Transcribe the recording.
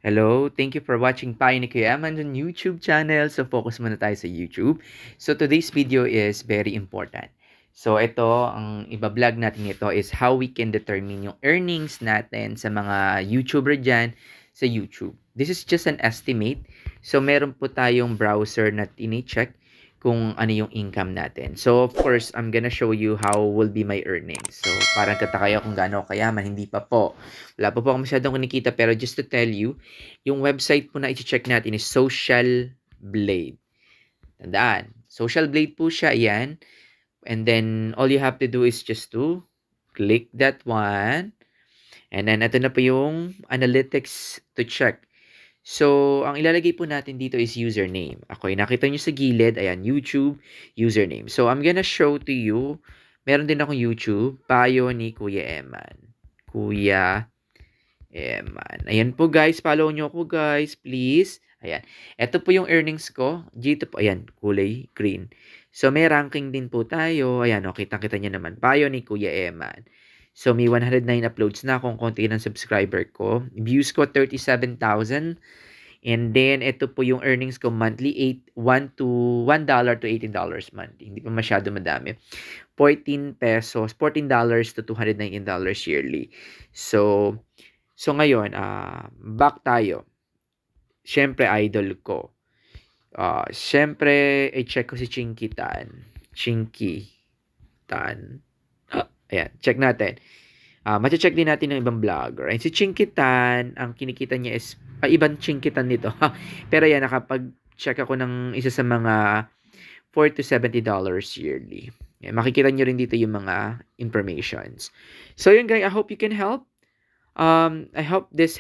Hello, thank you for watching Payo ni Kuya Eman on YouTube channel. So, focus muna tayo sa YouTube. So, today's video is very important. So, ito, ang iba-vlog natin ito is how we can determine yung earnings natin sa mga YouTuber dyan sa YouTube. This is just an estimate. So, meron po tayong browser na tini-check kung ano yung income natin. So, of course, I'm gonna show you how will be my earnings. So, parang tataka kung gaano kayaman. Hindi pa po. Wala pa po ako masyadong kinikita. Pero just to tell you, yung website po na i-check natin is Social Blade. Tandaan, Social Blade po siya, yan. And then, all you have to do is just to click that one. And then, ito na po yung analytics to check. So, ang ilalagay po natin dito is username. Okay, nakita nyo sa gilid, ayan, YouTube, username. So, I'm gonna show to you, meron din akong YouTube, Payo ni Kuya Eman. Kuya Eman. Ayan po guys, follow nyo ako guys, please. Ayan. Ito po yung earnings ko. Dito po, ayan, kulay green. So, may ranking din po tayo. Ayan, o, kita-kita nyo naman. Payo ni Kuya Eman. So, may 109 uploads na kung konti ng subscriber ko. Views ko, 37,000. And then, ito po yung earnings ko monthly, $1 to $18 monthly. Hindi pa masyado madami. 14 pesos, $14 to $219 yearly. So ngayon, back tayo. Siyempre, idol ko. Siyempre, i-check ko si Chinky Tan. Chinky Tan. Ayan, check natin. Mache-check din natin ng ibang vlogger. And si Chinky Tan, ang kinikita niya is, ibang Chinky Tan nito. Pero yan, nakapag-check ako ng isa sa mga $40 to $70 yearly. Yan, makikita nyo rin dito yung mga informations. So yun guys, I hope you can help. I hope this